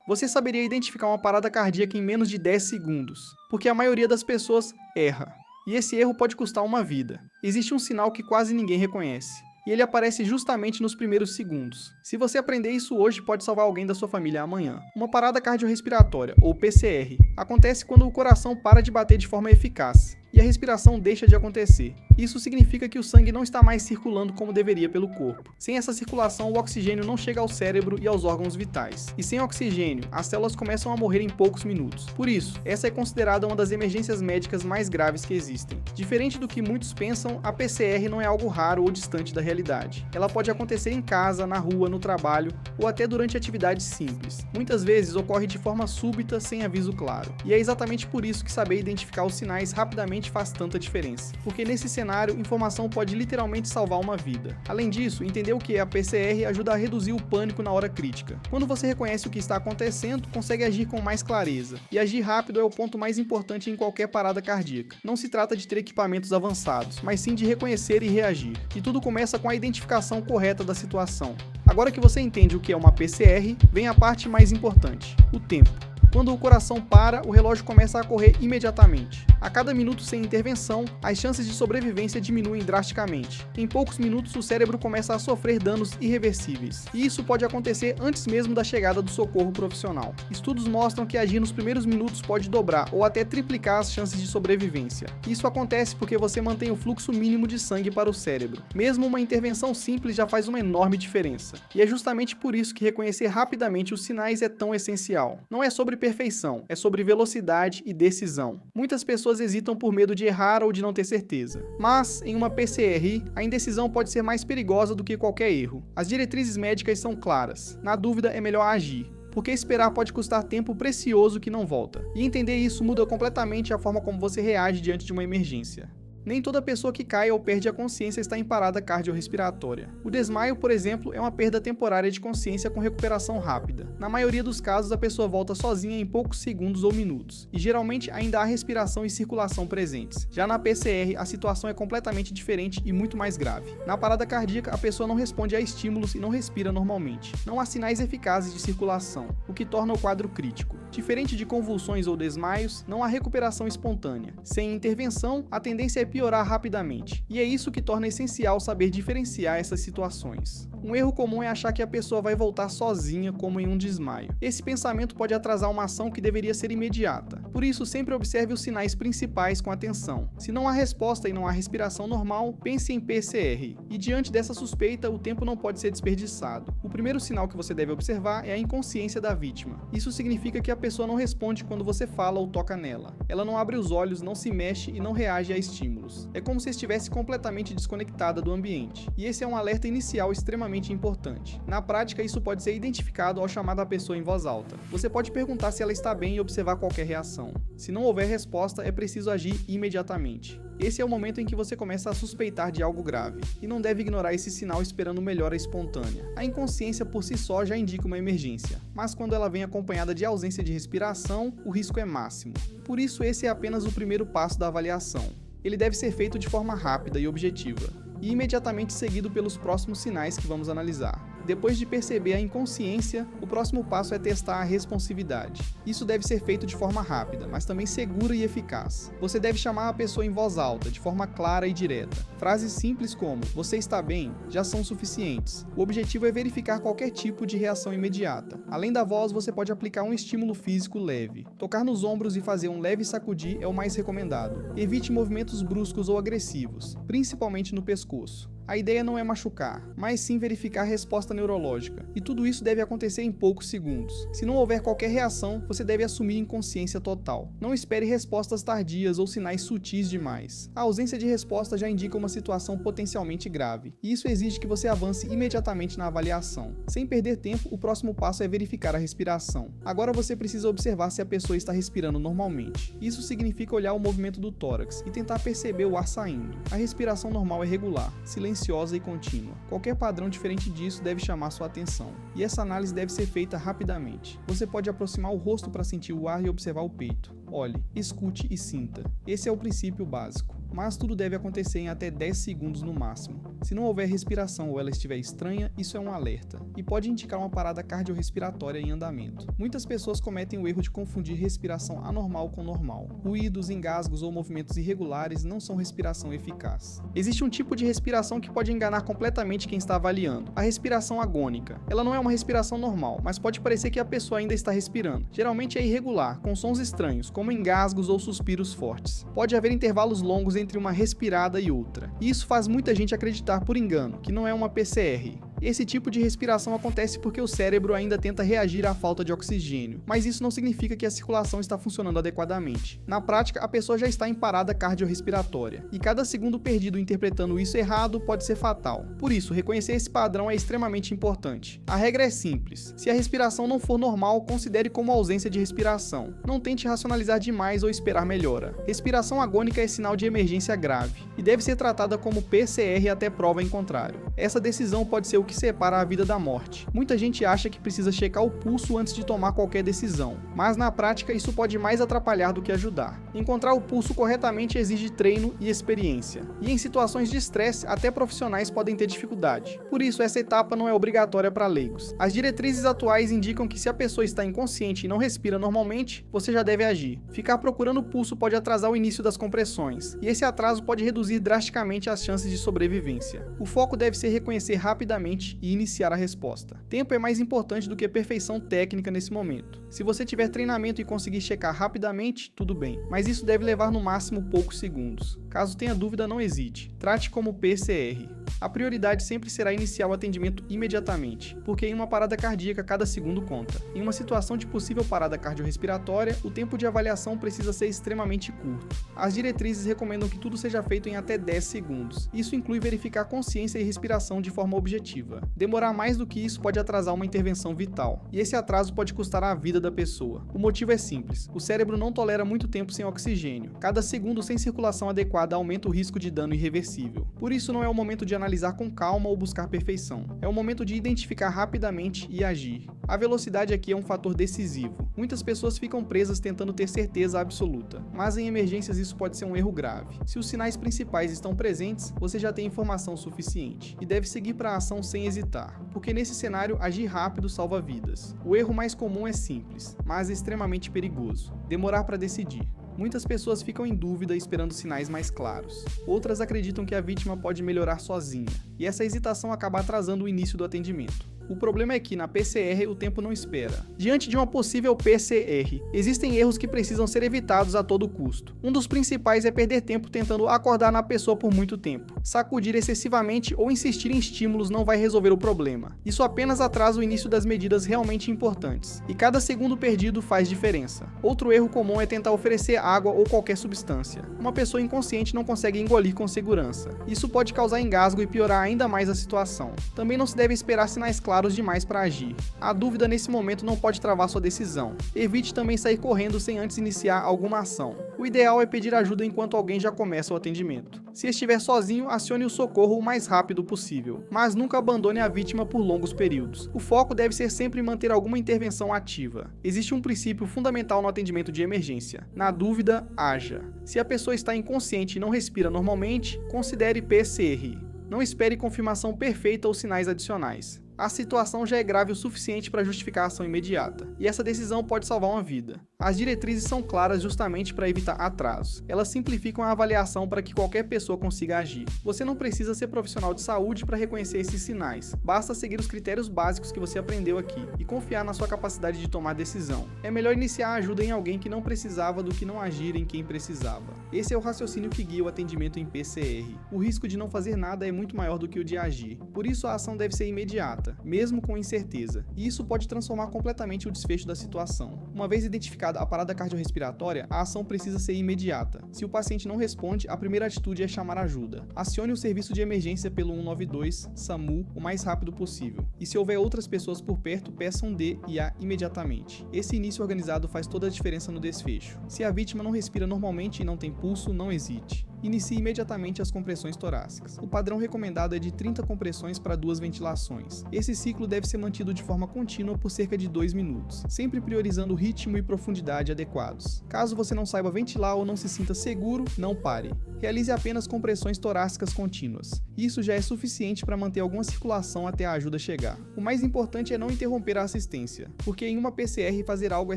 Você saberia identificar uma parada cardíaca em menos de 10 segundos, porque a maioria das pessoas erra. E esse erro pode custar uma vida. Existe um sinal que quase ninguém reconhece, e ele aparece justamente nos primeiros segundos. Se você aprender isso hoje, pode salvar alguém da sua família amanhã. Uma parada cardiorrespiratória, ou PCR, acontece quando o coração para de bater de forma eficaz e a respiração deixa de acontecer. Isso significa que o sangue não está mais circulando como deveria pelo corpo. Sem essa circulação, o oxigênio não chega ao cérebro e aos órgãos vitais. E sem oxigênio, as células começam a morrer em poucos minutos. Por isso, essa é considerada uma das emergências médicas mais graves que existem. Diferente do que muitos pensam, a PCR não é algo raro ou distante da realidade. Ela pode acontecer em casa, na rua, no trabalho ou até durante atividades simples. Muitas vezes ocorre de forma súbita, sem aviso claro. E é exatamente por isso que saber identificar os sinais rapidamente faz tanta diferença, porque nesse cenário, informação pode literalmente salvar uma vida. Além disso, entender o que é a PCR ajuda a reduzir o pânico na hora crítica. Quando você reconhece o que está acontecendo, consegue agir com mais clareza. E agir rápido é o ponto mais importante em qualquer parada cardíaca. Não se trata de ter equipamentos avançados, mas sim de reconhecer e reagir. E tudo começa com a identificação correta da situação. Agora que você entende o que é uma PCR, vem a parte mais importante: o tempo. Quando o coração para, o relógio começa a correr imediatamente. A cada minuto sem intervenção, as chances de sobrevivência diminuem drasticamente. Em poucos minutos, o cérebro começa a sofrer danos irreversíveis. E isso pode acontecer antes mesmo da chegada do socorro profissional. Estudos mostram que agir nos primeiros minutos pode dobrar ou até triplicar as chances de sobrevivência. Isso acontece porque você mantém o fluxo mínimo de sangue para o cérebro. Mesmo uma intervenção simples já faz uma enorme diferença. E é justamente por isso que reconhecer rapidamente os sinais é tão essencial. Não é sobre perfeição, é sobre velocidade e decisão. Muitas pessoas hesitam por medo de errar ou de não ter certeza. Mas, em uma PCR, a indecisão pode ser mais perigosa do que qualquer erro. As diretrizes médicas são claras. Na dúvida, é melhor agir, porque esperar pode custar tempo precioso que não volta. E entender isso muda completamente a forma como você reage diante de uma emergência. Nem toda pessoa que cai ou perde a consciência está em parada cardiorrespiratória. O desmaio, por exemplo, é uma perda temporária de consciência com recuperação rápida. Na maioria dos casos, a pessoa volta sozinha em poucos segundos ou minutos, e geralmente ainda há respiração e circulação presentes. Já na PCR, a situação é completamente diferente e muito mais grave. Na parada cardíaca, a pessoa não responde a estímulos e não respira normalmente. Não há sinais eficazes de circulação, o que torna o quadro crítico. Diferente de convulsões ou desmaios, não há recuperação espontânea. Sem intervenção, a tendência é piorar rapidamente. E é isso que torna essencial saber diferenciar essas situações. Um erro comum é achar que a pessoa vai voltar sozinha, como em um desmaio. Esse pensamento pode atrasar uma ação que deveria ser imediata. Por isso, sempre observe os sinais principais com atenção. Se não há resposta e não há respiração normal, pense em PCR. E diante dessa suspeita, o tempo não pode ser desperdiçado. O primeiro sinal que você deve observar é a inconsciência da vítima. Isso significa que a pessoa não responde quando você fala ou toca nela. Ela não abre os olhos, não se mexe e não reage a estímulos. É como se estivesse completamente desconectada do ambiente. E esse é um alerta inicial extremamente importante. Na prática, isso pode ser identificado ao chamar a pessoa em voz alta. Você pode perguntar se ela está bem e observar qualquer reação. Se não houver resposta, é preciso agir imediatamente. Esse é o momento em que você começa a suspeitar de algo grave, e não deve ignorar esse sinal esperando melhora espontânea. A inconsciência por si só já indica uma emergência, mas quando ela vem acompanhada de ausência de respiração, o risco é máximo. Por isso, esse é apenas o primeiro passo da avaliação. Ele deve ser feito de forma rápida e objetiva, e imediatamente seguido pelos próximos sinais que vamos analisar. Depois de perceber a inconsciência, o próximo passo é testar a responsividade. Isso deve ser feito de forma rápida, mas também segura e eficaz. Você deve chamar a pessoa em voz alta, de forma clara e direta. Frases simples como "você está bem" já são suficientes. O objetivo é verificar qualquer tipo de reação imediata. Além da voz, você pode aplicar um estímulo físico leve. Tocar nos ombros e fazer um leve sacudir é o mais recomendado. Evite movimentos bruscos ou agressivos, principalmente no pescoço. A ideia não é machucar, mas sim verificar a resposta neurológica, e tudo isso deve acontecer em poucos segundos. Se não houver qualquer reação, você deve assumir inconsciência total. Não espere respostas tardias ou sinais sutis demais. A ausência de resposta já indica uma situação potencialmente grave, e isso exige que você avance imediatamente na avaliação. Sem perder tempo, o próximo passo é verificar a respiração. Agora você precisa observar se a pessoa está respirando normalmente. Isso significa olhar o movimento do tórax e tentar perceber o ar saindo. A respiração normal é regular, silenciosa e contínua. Qualquer padrão diferente disso deve chamar sua atenção, e essa análise deve ser feita rapidamente. Você pode aproximar o rosto para sentir o ar e observar o peito. Olhe, escute e sinta. Esse é o princípio básico. mas tudo deve acontecer em até 10 segundos no máximo. Se não houver respiração ou ela estiver estranha, isso é um alerta, e pode indicar uma parada cardiorrespiratória em andamento. Muitas pessoas cometem o erro de confundir respiração anormal com normal. Ruídos, engasgos ou movimentos irregulares não são respiração eficaz. Existe um tipo de respiração que pode enganar completamente quem está avaliando, a respiração agônica. Ela não é uma respiração normal, mas pode parecer que a pessoa ainda está respirando. Geralmente é irregular, com sons estranhos, como engasgos ou suspiros fortes. Pode haver intervalos longos entre uma respirada e outra, e isso faz muita gente acreditar por engano que não é uma PCR. Esse tipo de respiração acontece porque o cérebro ainda tenta reagir à falta de oxigênio, mas isso não significa que a circulação está funcionando adequadamente. Na prática, a pessoa já está em parada cardiorrespiratória, e cada segundo perdido interpretando isso errado pode ser fatal. Por isso, reconhecer esse padrão é extremamente importante. A regra é simples: se a respiração não for normal, considere como ausência de respiração. Não tente racionalizar demais ou esperar melhora. Respiração agônica é sinal de emergência grave, e deve ser tratada como PCR até prova em contrário. Essa decisão pode ser o que separa a vida da morte. Muita gente acha que precisa checar o pulso antes de tomar qualquer decisão, mas na prática isso pode mais atrapalhar do que ajudar. Encontrar o pulso corretamente exige treino e experiência, e em situações de estresse até profissionais podem ter dificuldade. Por isso, essa etapa não é obrigatória para leigos. As diretrizes atuais indicam que se a pessoa está inconsciente e não respira normalmente, você já deve agir. Ficar procurando o pulso pode atrasar o início das compressões, e esse atraso pode reduzir drasticamente as chances de sobrevivência. O foco deve ser reconhecer rapidamente e iniciar a resposta. Tempo é mais importante do que perfeição técnica nesse momento. Se você tiver treinamento e conseguir checar rapidamente, tudo bem, mas isso deve levar no máximo poucos segundos. Caso tenha dúvida, não hesite. Trate como PCR. A prioridade sempre será iniciar o atendimento imediatamente, porque em uma parada cardíaca cada segundo conta. Em uma situação de possível parada cardiorrespiratória, o tempo de avaliação precisa ser extremamente curto. As diretrizes recomendam que tudo seja feito em até 10 segundos. Isso inclui verificar consciência e respiração de forma objetiva. Demorar mais do que isso pode atrasar uma intervenção vital, e esse atraso pode custar a vida da pessoa. O motivo é simples: o cérebro não tolera muito tempo sem oxigênio. Cada segundo sem circulação adequada aumenta o risco de dano irreversível. Por isso, não é o momento de analisar com calma ou buscar perfeição. É o momento de identificar rapidamente e agir. A velocidade aqui é um fator decisivo. Muitas pessoas ficam presas tentando ter certeza absoluta, mas em emergências isso pode ser um erro grave. Se os sinais principais estão presentes, você já tem informação suficiente e deve seguir para a ação sem hesitar, porque nesse cenário agir rápido salva vidas. O erro mais comum é simples, mas extremamente perigoso: demorar para decidir. Muitas pessoas ficam em dúvida esperando sinais mais claros. Outras acreditam que a vítima pode melhorar sozinha, e essa hesitação acaba atrasando o início do atendimento. O problema é que na PCR o tempo não espera. Diante de uma possível PCR, existem erros que precisam ser evitados a todo custo. Um dos principais é perder tempo tentando acordar na pessoa por muito tempo. Sacudir excessivamente ou insistir em estímulos não vai resolver o problema. Isso apenas atrasa o início das medidas realmente importantes, e cada segundo perdido faz diferença. Outro erro comum é tentar oferecer água ou qualquer substância. Uma pessoa inconsciente não consegue engolir com segurança. Isso pode causar engasgo e piorar ainda mais a situação. Também não se deve esperar sinais claros demais para agir. A dúvida nesse momento não pode travar sua decisão. Evite também sair correndo sem antes iniciar alguma ação. O ideal é pedir ajuda enquanto alguém já começa o atendimento. Se estiver sozinho, acione o socorro o mais rápido possível, mas nunca abandone a vítima por longos períodos. O foco deve ser sempre manter alguma intervenção ativa. Existe um princípio fundamental no atendimento de emergência: na dúvida, haja. Se a pessoa está inconsciente e não respira normalmente, considere PCR. Não espere confirmação perfeita ou sinais adicionais. A situação já é grave o suficiente para justificar a ação imediata, e essa decisão pode salvar uma vida. As diretrizes são claras justamente para evitar atrasos. Elas simplificam a avaliação para que qualquer pessoa consiga agir. Você não precisa ser profissional de saúde para reconhecer esses sinais. Basta seguir os critérios básicos que você aprendeu aqui e confiar na sua capacidade de tomar decisão. É melhor iniciar a ajuda em alguém que não precisava do que não agir em quem precisava. Esse é o raciocínio que guia o atendimento em PCR. O risco de não fazer nada é muito maior do que o de agir. Por isso a ação deve ser imediata, mesmo com incerteza, e isso pode transformar completamente o desfecho da situação. Uma vez identificada a parada cardiorrespiratória, a ação precisa ser imediata. Se o paciente não responde, a primeira atitude é chamar ajuda. Acione o serviço de emergência pelo 192, SAMU, o mais rápido possível. E se houver outras pessoas por perto, peçam DIA imediatamente. Esse início organizado faz toda a diferença no desfecho. Se a vítima não respira normalmente e não tem pulso, não hesite. Inicie imediatamente as compressões torácicas. O padrão recomendado é de 30 compressões para 2 ventilações. Esse ciclo deve ser mantido de forma contínua por cerca de 2 minutos, sempre priorizando o ritmo e profundidade adequados. Caso você não saiba ventilar ou não se sinta seguro, não pare. Realize apenas compressões torácicas contínuas. Isso já é suficiente para manter alguma circulação até a ajuda chegar. O mais importante é não interromper a assistência, porque em uma PCR fazer algo é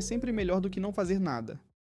sempre melhor do que não fazer nada.